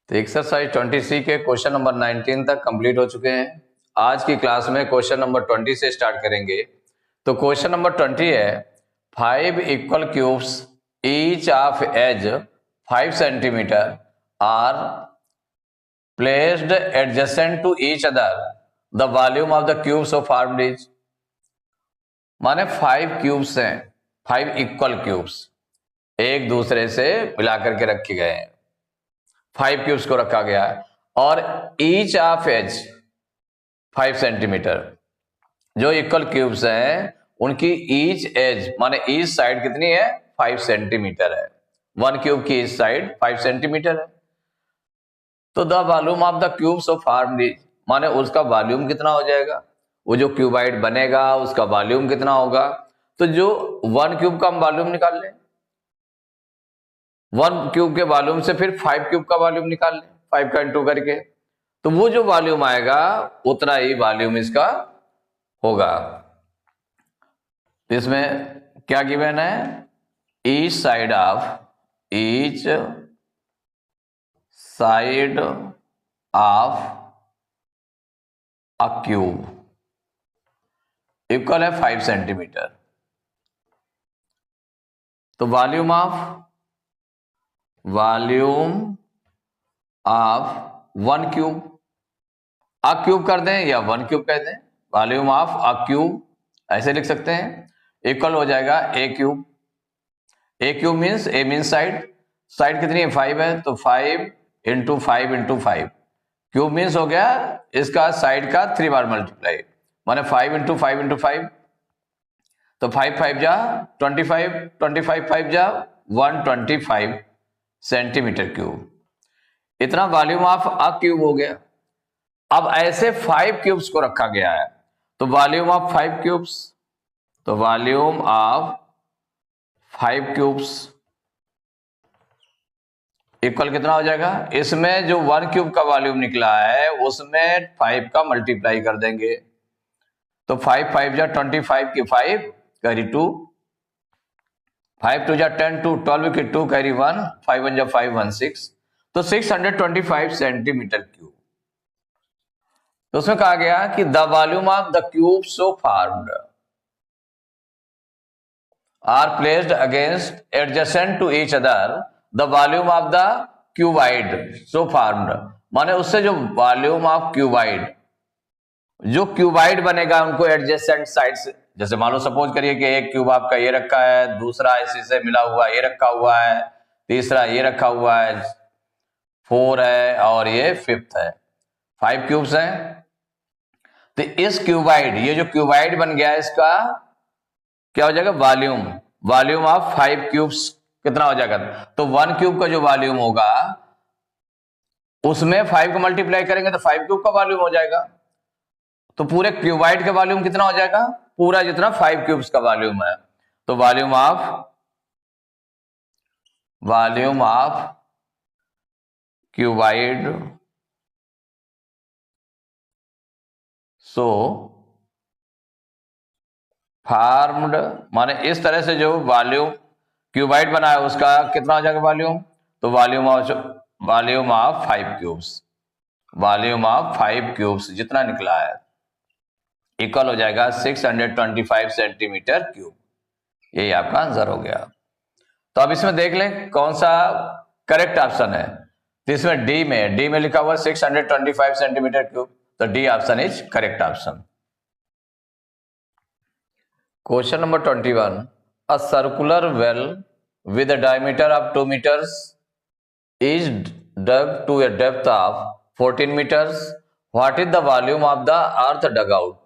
तो एक्सरसाइज 23 के question number 19 तक कंप्लीट हो चुके हैं। आज की क्लास में क्वेश्चन नंबर 20 से स्टार्ट करेंगे। तो क्वेश्चन नंबर 20 है 5 equal cubes each of edge 5 centimetre are placed adjacent to each other, the volume of the cubes of formed is. माने 5 क्यूब्स हैं, 5 इक्वल क्यूब्स एक दूसरे से मिलाकर के रखे गए हैं। 5 क्यूब्स को रखा गया है और ईच ऑफ एज 5 सेंटीमीटर। जो इक्वल क्यूब्स हैं उनकी ईच एज माने ईच साइड कितनी है, 5 सेंटीमीटर है। 1 क्यूब की ईच साइड 5 सेंटीमीटर है। तो the volume of the cubes of formed is माने उसका वॉल्यूम कितना हो जाएगा, वो जो क्यूबाइड बनेगा उसका वॉल्यूम कितना होगा। तो जो 1 क्यूब का हम वॉल्यूम निकाल लें, 1 क्यूब के वॉल्यूम से फिर 5 क्यूब का वॉल्यूम निकाल लें, 5 का इंटू करके, तो वो जो वॉल्यूम आएगा उतना ही वॉल्यूम इसका होगा। इसमें क्या गिवन है, each side of a cube equal है 5 सेंटीमीटर। तो volume of 1 cube, a cube कर दें या 1 क्यूब कह दें, वॉल्यूम ऑफ अ क्यूब ऐसे लिख सकते हैं, इक्वल हो जाएगा ए क्यूब। ए क्यूब मीन्स ए मीन्स साइड कितनी है, 5 है, तो 5 इंटू 5 इंटू 5, क्यूब मीन्स हो गया इसका साइड का 3 बार मल्टीप्लाई, माने 5 इंटू 5 इंटू 5, तो 5 5 जा 25, 25 5 जा 125 सेंटीमीटर क्यूब। इतना वॉल्यूम ऑफ अ क्यूब हो गया। अब ऐसे 5 क्यूब्स को रखा गया है, तो वॉल्यूम ऑफ 5 क्यूब्स, तो वॉल्यूम ऑफ 5 क्यूब्स इक्वल कितना हो जाएगा, इसमें जो 1 क्यूब का वॉल्यूम निकला है उसमें 5 का मल्टीप्लाई कर देंगे, तो 5 5 जा 25 की 5 कैरी 2, 5 2 जा 10 2 12 की 2 कैरी 1, 5 1 जा 5 1 6, तो 625 सेंटीमीटर क्यूब। तो उसमें कहा गया कि the volume of the cube so formed are placed against adjacent to each other, the volume of the cuboid so formed, माने उससे जो वॉल्यूम ऑफ क्यूबाइड, जो क्यूबाइड बनेगा उनको एडजेसेंट साइड से, जैसे मान लो सपोज करिए कि एक क्यूब आपका ये रखा है, दूसरा इसी से मिला हुआ ये रखा हुआ है, तीसरा ये रखा हुआ है, 4 है और ये 5th है, 5 क्यूब्स हैं। तो इस क्यूबाइड, ये जो क्यूबाइड बन गया है इसका क्या हो जाएगा, वॉल्यूम ऑफ 5 क्यूब्स कितना हो जाएगा, तो 1 क्यूब का जो वॉल्यूम होगा उसमें 5 को मल्टीप्लाई करेंगे तो 5 क्यूब का वॉल्यूम हो जाएगा। तो पूरे क्यूबाइड का वॉल्यूम कितना हो जाएगा, पूरा जितना 5 क्यूब्स का वॉल्यूम है, तो volume of cuboid so formed, माने इस तरह से जो वॉल्यूम क्यूबाइड बना है उसका कितना हो जाएगा वॉल्यूम, तो volume of 5 cubes, volume of 5 cubes जितना निकला है इक्वल हो जाएगा 625 सेंटीमीटर क्यूब। यही आपका आंसर हो गया। तो अब इसमें देख लें कौन सा करेक्ट ऑप्शन है। तो इसमें डी में लिखा हुआ 625 सेंटीमीटर क्यूब, तो D option is correct option. Question number 21, a circular well with a diameter of 2 meters is dug to a depth of 14 meters. What is the volume of the earth dug out?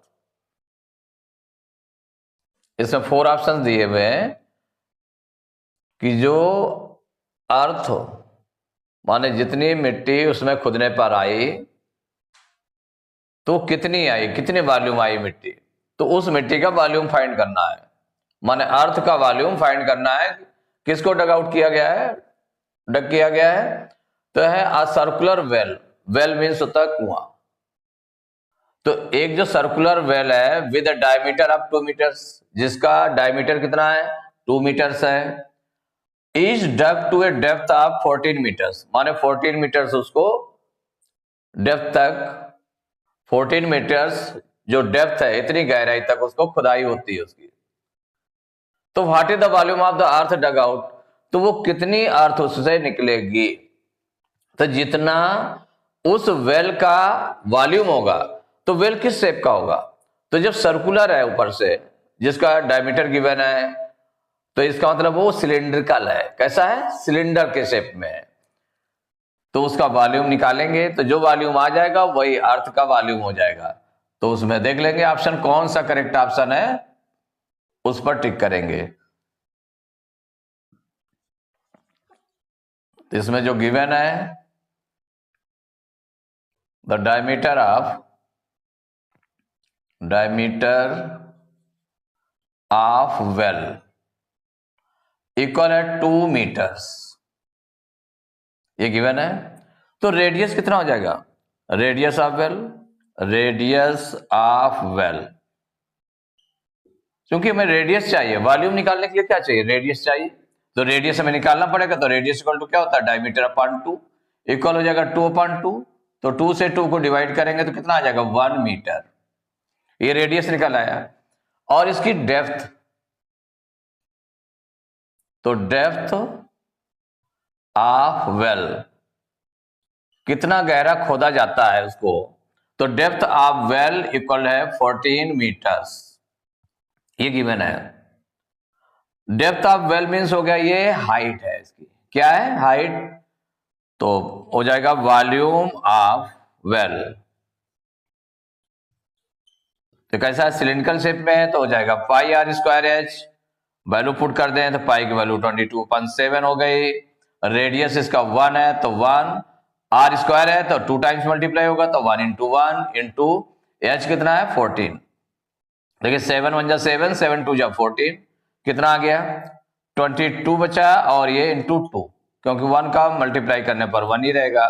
इसमें 4 option दिए हुए हैं कि जो अर्थ माने जितनी मिट्टी उसमें खुदने पर आई तो कितनी आई, कितनी वॉल्यूम आई मिट्टी, तो उस मिट्टी का वॉल्यूम फाइंड करना है, माने अर्थ का वॉल्यूम फाइंड करना है। किसको डग आउट किया गया है, डग किया गया है, तो है a circular well, well means होता है कुआं। तो एक जो सर्कुलर वेल है with a diameter of 2 metres, जिसका डायमीटर कितना है 2 मीटर्स है, is dug to a depth of 14 metres, माने 14 मीटर्स उसको डेप्थ तक, 14 मीटर्स जो डेप्थ है इतनी गहराई तक उसको खुदाई होती है उसकी। तो what is the volume of the earth dug out, तो वो कितनी अर्थ उससे निकलेगी, तो जितना उस वेल का वॉल्यूम होगा। तो वेल किस शेप का होगा, तो जब सर्कुलर है ऊपर से जिसका डायमीटर गिवन है, तो इसका मतलब वो सिलिंड्रिकल है। कैसा है, सिलेंडर के शेप में है। तो उसका वॉल्यूम निकालेंगे तो जो वॉल्यूम आ जाएगा वही अर्थ का वॉल्यूम हो जाएगा। तो उसमें देख लेंगे ऑप्शन कौन सा करेक्ट ऑप्शन है, उस पर टिक करेंगे। तो इसमें जो गिवन है the diameter of well equal है 2 मीटर्स, ये गिवन है। तो रेडियस कितना हो जाएगा, रेडियस ऑफ वेल, क्योंकि हमें रेडियस चाहिए, वॉल्यूम निकालने के लिए क्या चाहिए, रेडियस चाहिए। तो रेडियस हमें निकालना पड़ेगा। तो रेडियस इक्वल टू क्या होता है, डायमीटर अपॉन 2, इक्वल हो जाएगा 2/2। तो 2 से 2 को डिवाइड करेंगे तो कितना आ जाएगा, 1 मीटर। ये रेडियस निकल आया। और इसकी डेप्थ, तो डेप्थ ऑफ वेल, कितना गहरा खोदा जाता है उसको, तो डेप्थ ऑफ वेल इक्वल है 14 मीटर्स, ये गिवन है। डेप्थ ऑफ वेल मीन्स हो गया ये हाइट है इसकी, क्या है, हाइट। तो हो जाएगा वॉल्यूम ऑफ वेल। तो कैसा है, सिलिंड्रिकल शेप में है, तो हो जाएगा pi are square H. Value put कर दें तो पाई की वैल्यू 22.7 हो गई। रेडियस इसका 1 है तो 1, आर स्क्वायर है तो 2 टाइम्स मल्टीप्लाई होगा, तो 1 इंटू 1 इंटू एच कितना है 14। देखिए 7 1 जा 7, 7 2 जा 14, कितना आ गया 22 बचा, और ये इंटू 2, क्योंकि 1 का मल्टीप्लाई करने पर 1 ही रहेगा।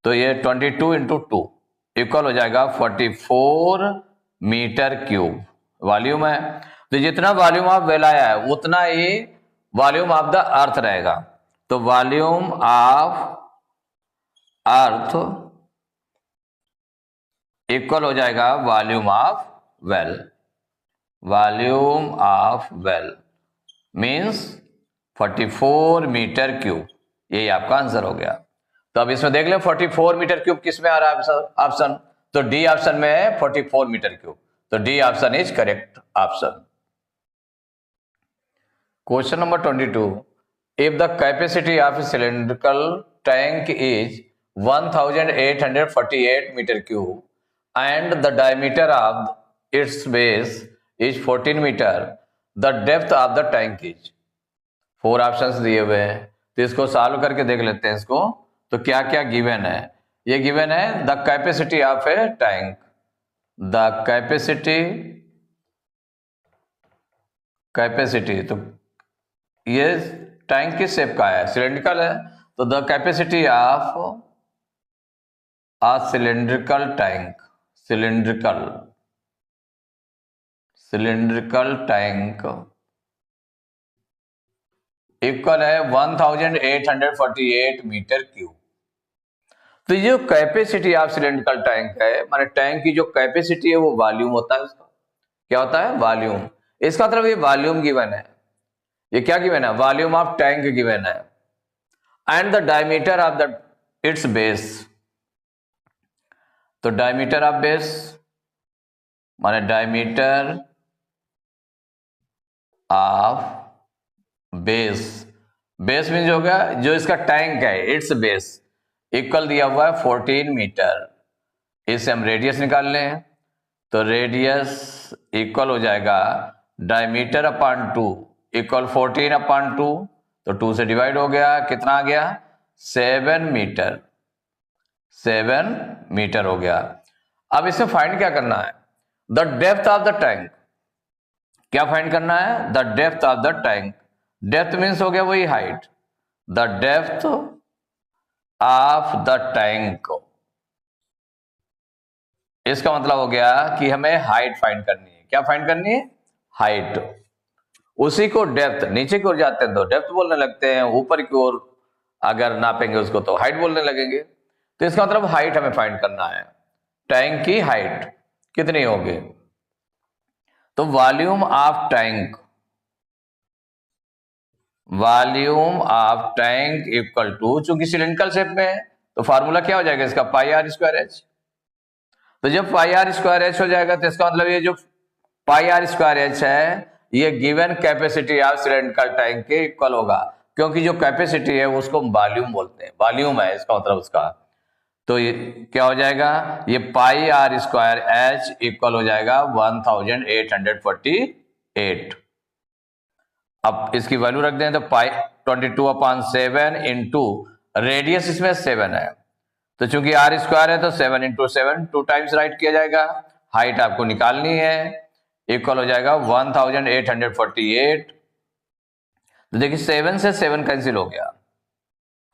तो ये 22 इंटू 2 इक्वल हो जाएगा 44 मीटर क्यूब वॉल्यूम है। तो जितना वॉल्यूम ऑफ वेल आया है उतना ही वॉल्यूम ऑफ द अर्थ रहेगा। तो वॉल्यूम ऑफ अर्थ इक्वल हो जाएगा volume of well. Volume of well means 44 metre cube, यही आपका आंसर हो गया। तो अब इसमें देख लें 44 मीटर क्यूब किस में आ रहा है ऑप्शन, तो डी ऑप्शन में है 44 मीटर क्यूब। तो D option is correct option. Question number 22, if the capacity of cylindrical tank is 1848 metre cube and the diameter of its base is 14 meter, the depth of the tank is, 4 options दिए हुए हैं। तो इसको solve करके देख लेते हैं इसको। तो क्या क्या गिवन है, ये गिवन है the capacity of A tank, the capacity, तो ये टैंक किस शेप का है, सिलेंड्रिकल है। तो the capacity of a cylindrical tank, cylindrical tank equal है 1848 मीटर क्यूब। तो ये कैपेसिटी ऑफ सिलिंड्रिकल टैंक है, माने टैंक की जो कैपेसिटी है वो वॉल्यूम होता है उसका, क्या होता है, वॉल्यूम। इसका मतलब ये वॉल्यूम गिवन है, ये क्या गिवन है, वॉल्यूम ऑफ टैंक गिवन है। And the diameter of the it's base, तो डायमीटर ऑफ बेस माने diameter of base, base mean हो गया जो इसका टैंक है, इट्स बेस इक्वल दिया हुआ है 14 मीटर। इससे हम रेडियस निकाल लें, तो रेडियस इक्वल हो जाएगा डायमीटर अपॉन 2 इक्वल 14 अपॉन 2, तो 2 से डिवाइड हो गया, कितना आ गया 7 मीटर, 7 मीटर हो गया। अब इसमें फाइंड क्या करना है, the depth of the tank, क्या फाइंड करना है, the depth of the tank. Depth means हो गया वही height, the depth of the tank, इसका मतलब हो गया कि हमें हाइट फाइंड करनी है। क्या फाइंड करनी है, हाइट। उसी को डेप्थ, नीचे की ओर जाते हैं तो डेप्थ बोलने लगते हैं, ऊपर की ओर अगर नापेंगे उसको तो हाइट बोलने लगेंगे। तो इसका मतलब हाइट हमें फाइंड करना है। टैंक की हाइट कितनी होगी? तो volume of tank, volume of tank equal to, चूंकि सिलिंड्रिकल शेप में है तो फार्मूला क्या हो जाएगा इसका? Pi are square h. तो जब पाई आर स्क्वायर एच हो जाएगा तो इसका मतलब ये जो पाई आर स्क्वायर एच है ये given capacity of cylindrical tank के इक्वल होगा, क्योंकि जो कैपेसिटी है उसको वॉल्यूम बोलते हैं, वॉल्यूम है इसका मतलब उसका। तो ये क्या हो जाएगा? ये पाई आर स्क्वायर एच इक्वल हो जाएगा 1848। अब इसकी वैल्यू रख दें तो पाई 22/7 इंटू रेडियस इसमें 7 है, तो चूंकि आर स्क्वायर है तो 7 इंटू 7 2 टाइम्स राइट किया जाएगा। हाइट आपको निकालनी है, इक्वल हो जाएगा 1848। तो देखिए 7 से 7 कैंसिल हो गया,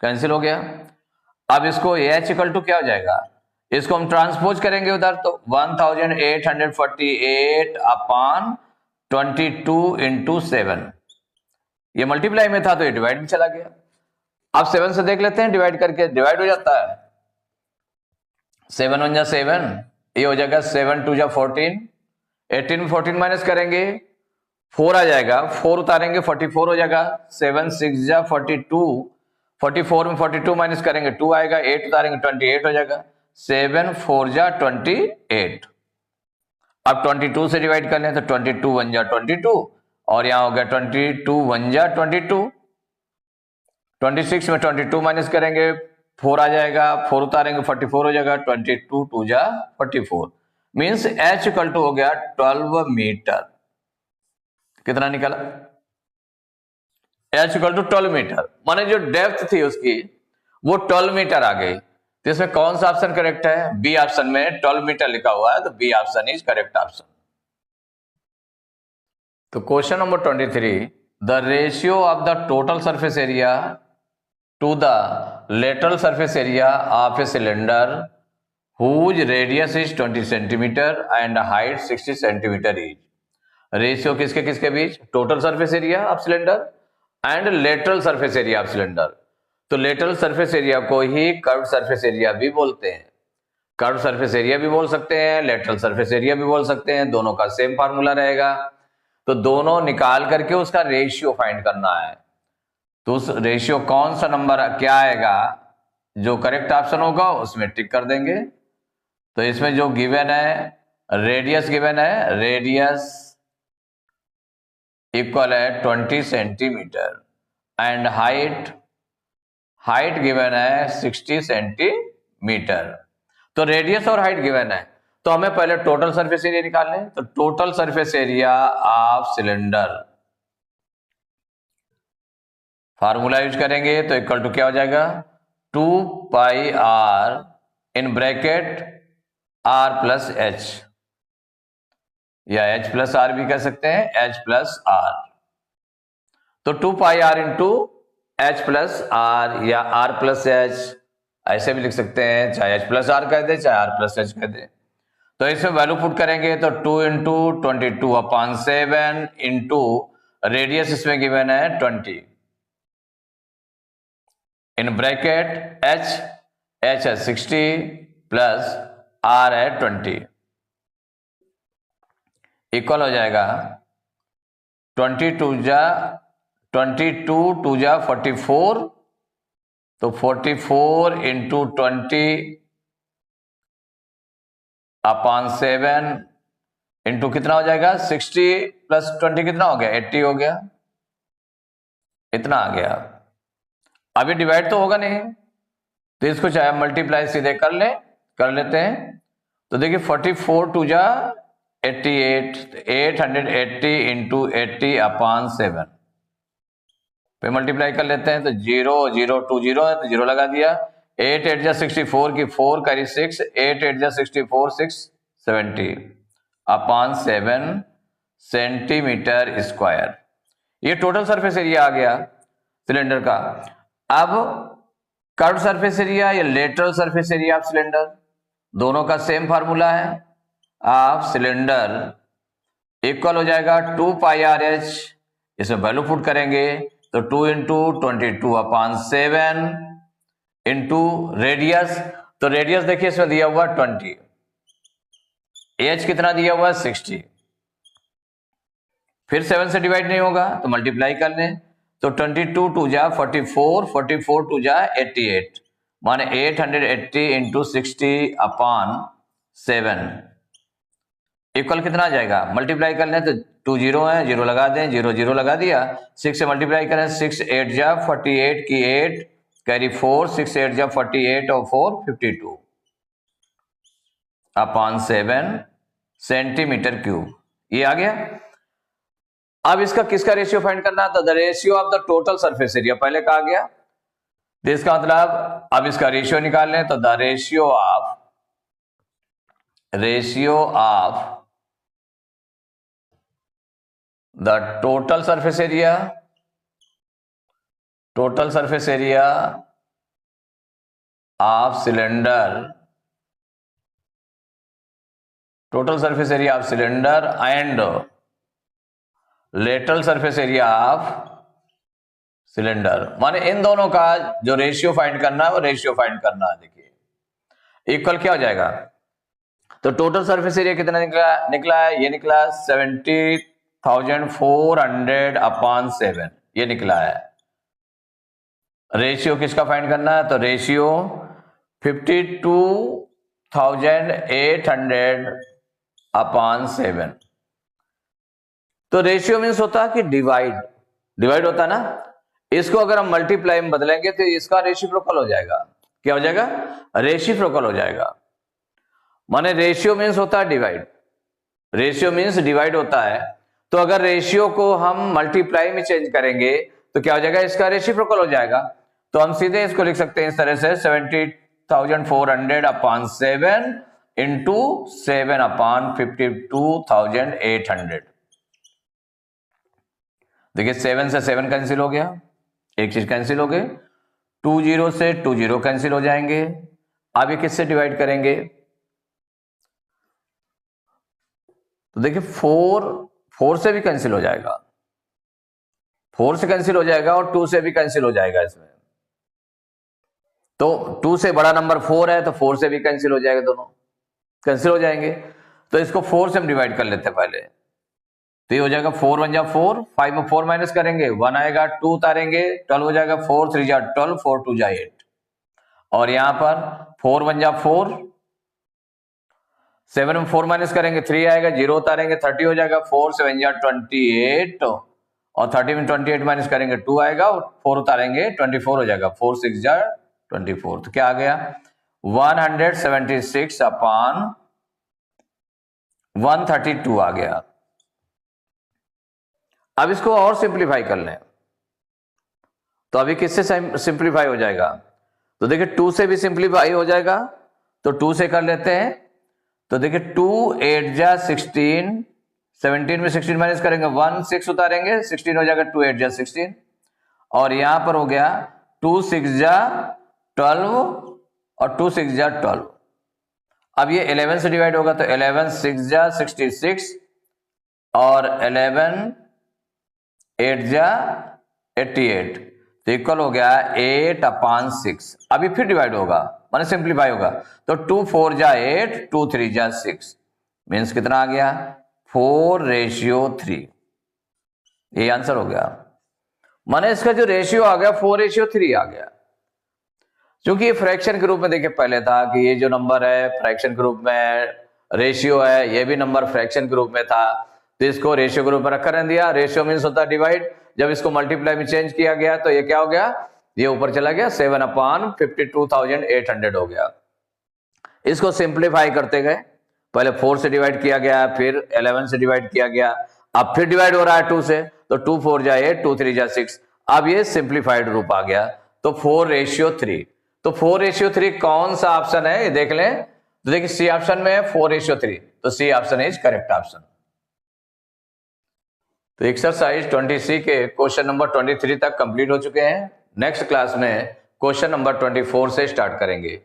कैंसिल हो गया। अब इसको एच इक्वल टू क्या हो जाएगा? इसको हम ट्रांसपोज करेंगे उधर तो 1848 अपॉन 22 इंटू 7, ये मल्टीप्लाई में था तो ये डिवाइड में चला गया। अब 7 से देख लेते हैं, डिवाइड करके डिवाइड हो जाता है। 7 1 जा 7, ये हो जाएगा 7 2 जा 14, 18 में 14 माइनस करेंगे 4 आ जाएगा, 4 उतारेंगे 44 हो जाएगा। 7 6 जा 42, 44 में 42 माइनस करेंगे 2 आएगा, 8 उतारेंगे 28 हो जाएगा। 7 4 जा 28। अब 22 से डिवाइड कर लें तो 22 1 जा 22, और यहां हो गया 22 1 जा 22। 26 में 22 माइनस करेंगे 4 आ जाएगा, 4 उतारेंगे 44 हो जाएगा। 22 2 जा 44, मीन्स एच इक्वल टू हो गया 12 मीटर। कितना निकला? एच इक्वल टू 12 मीटर, माने जो डेप्थ थी उसकी वो 12 मीटर आ गई। तो इसमें कौन सा ऑप्शन करेक्ट है? बी ऑप्शन में 12 मीटर लिखा हुआ है, तो B option is correct option. तो question number 23, the ratio of the total surface area to the lateral surface area of a cylinder whose radius is 20 centimeter and height 60 centimeter each. Ratio किसके किसके बीच? Total surface area of cylinder and lateral surface area of cylinder. तो lateral surface area को ही curve surface area भी बोलते हैं, curve surface area भी बोल सकते हैं, लेटरल सरफेस एरिया भी बोल सकते हैं, दोनों का सेम फार्मूला रहेगा। तो दोनों निकाल करके उसका रेशियो फाइंड करना है। तो उस रेशियो कौन सा नंबर क्या आएगा, जो करेक्ट ऑप्शन होगा उसमें टिक कर देंगे। तो इसमें जो गिवन है रेडियस गिवन है, रेडियस इक्वल है 20 सेंटीमीटर एंड हाइट गिवन है 60 सेंटीमीटर। तो रेडियस और हाइट गिवन है, तो हमें पहले टोटल सरफेस एरिया निकालना है। तो total surface area of cylinder formula use करेंगे तो इक्वल टू क्या हो जाएगा? 2 pi R in bracket R plus H, या एच प्लस आर भी कह सकते हैं, एच प्लस आर। तो 2 pi R into H plus R या आर प्लस एच ऐसे भी लिख सकते हैं, चाहे एच प्लस आर कह दे चाहे आर प्लस एच कह दे। तो इसमें वैल्यू पुट करेंगे तो 2 इंटू 22/7 इंटू रेडियस इसमें गिवन है 20 इन ब्रैकेट एच है 60 प्लस आर है 20, इक्वल हो जाएगा 22 2 जा 44, तो 44 इंटू 20/7 इंटू कितना हो जाएगा? 60 प्लस 20 कितना हो गया? 80 हो गया, इतना आ गया। अभी डिवाइड तो होगा नहीं, तो इसको चाहे मल्टीप्लाई सीधे कर लेते हैं। तो देखिए 44 2 जा 88, 880 इंटू 80/7 पे मल्टीप्लाई कर लेते हैं। तो 0 0 2 0 है तो 0 लगा दिया। 8 8 जा 64 की 4 करी 6, 8 8 जा 64 6 70/7 सेंटीमीटर स्क्वायर। ये टोटल सरफेस एरिया आ गया सिलेंडर का। अब कर्व सरफेस एरिया या lateral surface area of cylinder, दोनों का सेम फार्मूला है ऑफ सिलेंडर इक्वल हो जाएगा 2 पाई आर एच इसमें वैल्यू पुट करेंगे तो 2 इंटू 22/7 इंटू रेडियस, तो रेडियस देखिए इसमें दिया हुआ 20, एज कितना दिया हुआ 60, फिर 7 से डिवाइड नहीं होगा तो मल्टीप्लाई कर लें, तो 22 2 जा 44, 44 2 जा 88, माने 880 इंटू 60/7 इक्वल कितना आ जाएगा, मल्टीप्लाई कर लें तो 2 जीरो है, जीरो लगा दें, 0 0 लगा दिया, 6 से मल्टीप्लाई करें, 6 8 जा 48 की 8 कैरी 4, 6 8 जा 48 और 4 52/7 सेंटीमीटर क्यूब, ये आ गया। अब इसका किसका रेशियो फाइंड करना है, तो the ratio of the total surface area पहले कहा गया, तो इसका मतलब अब इसका रेशियो निकाल लें, तो the ratio of the total surface area of cylinder, total surface area of cylinder and lateral surface area of cylinder, माने इन दोनों का जो रेशियो फाइंड करना है वो रेशियो फाइंड करना है। देखिए इक्वल क्या हो जाएगा, तो टोटल सरफेस एरिया कितना निकला है, ये निकला 70,400/7, ये निकला है। रेशियो किसका फाइंड करना है, तो रेशियो 52,800/7, तो रेशियो मीन्स होता है कि डिवाइड होता है ना, इसको अगर हम मल्टीप्लाई में बदलेंगे तो इसका रेसिप्रोकल हो जाएगा, क्या हो जाएगा, रेसिप्रोकल हो जाएगा। माने रेशियो मीन्स होता है डिवाइड, रेशियो मीन्स डिवाइड होता है, तो अगर रेशियो को हम मल्टीप्लाई में चेंज करेंगे तो क्या हो जाएगा, इसका रेसिप्रोकल हो जाएगा। तो हम सीधे इसको लिख सकते हैं इस तरह से 70,400/7 इंटू 7/52,800। देखिए 7 से 7 कैंसिल हो गया, एक चीज कैंसिल हो गई, 2 0 से 2 0 कैंसिल हो जाएंगे। अब ये किससे डिवाइड करेंगे, तो देखिए 4 से भी कैंसिल हो जाएगा, 4 से कैंसिल हो जाएगा और 2 से भी कैंसिल हो जाएगा इसमें, तो 2 से बड़ा नंबर 4 है तो 4 से भी कैंसिल हो जाएगा, दोनों कैंसिल हो जाएंगे। तो इसको 4 से हम डिवाइड कर लेते हैं पहले, तो ये हो जाएगा 4 1 जा 4, 5 में 4 माइनस करेंगे 1 आएगा, 2 उतारेंगे 12 हो जाएगा, 4 3 जा 12, 4 2 जा 8, और यहां पर 4 1 जा 4, 7 में 4 माइनस करेंगे 3 आएगा, 0 उतारेंगे 30 हो जाएगा, 4 7 जा 28, और 30 में 28 माइनस करेंगे 2 आएगा, और 4 उतारेंगे 24 हो जाएगा, 4 6 जा 24, तो क्या आ गया 176/132 आ गया। अब इसको और सिंप्लीफाई कर लें, तो अभी किससे सिंप्लीफाई हो जाएगा, तो देखिए 2 से भी सिंप्लीफाई हो जाएगा, तो 2 से कर लेते हैं, तो देखिए 2 8 जा 16, 17 में 16 माइनस करेंगे 1 6 उतारेंगे 16 हो जाएगा, 2 8 जा 16, और यहां पर हो गया 2 6 जा 12 और 2 6 जा 12। अब ये 11 से डिवाइड होगा तो 11 6 जा 66 और 11 8 जा 88, तो इक्वल हो गया 8/6। अभी फिर डिवाइड होगा माने सिंप्लीफाई होगा, तो 2 4 जा 8, 2 3 जा 6, मीन्स कितना आ गया 4:3, ये आंसर हो गया। माने इसका जो रेशियो आ गया 4:3 आ गया। क्योंकि ये फ्रैक्शन के रूप में देखिए पहले था कि ये जो नंबर है फ्रैक्शन के रूप में रेशियो है, ये भी नंबर फ्रैक्शन के रूप में था, तो इसको रेशियो के रूप में रखा रहने दिया। रेशियो मीन्स होता है डिवाइड, जब इसको मल्टीप्लाई में चेंज किया गया तो ये क्या हो गया, ये ऊपर चला गया 7/52,800 हो गया। इसको सिंप्लीफाई करते गए, पहले 4 से डिवाइड किया गया, फिर 11 से डिवाइड किया गया, अब फिर डिवाइड हो रहा है 2 से, तो 2 4 जा 8, 2 3 जा 6, अब ये सिंप्लीफाइड रूप आ गया, तो 4:3। तो 4:3 कौन सा ऑप्शन है ये देख लें, तो देखिए सी ऑप्शन में है 4:3, तो C option is correct option. तो एक्सरसाइज 20C के क्वेश्चन नंबर 23 तक कंप्लीट हो चुके हैं। नेक्स्ट क्लास में क्वेश्चन नंबर 24 से स्टार्ट करेंगे।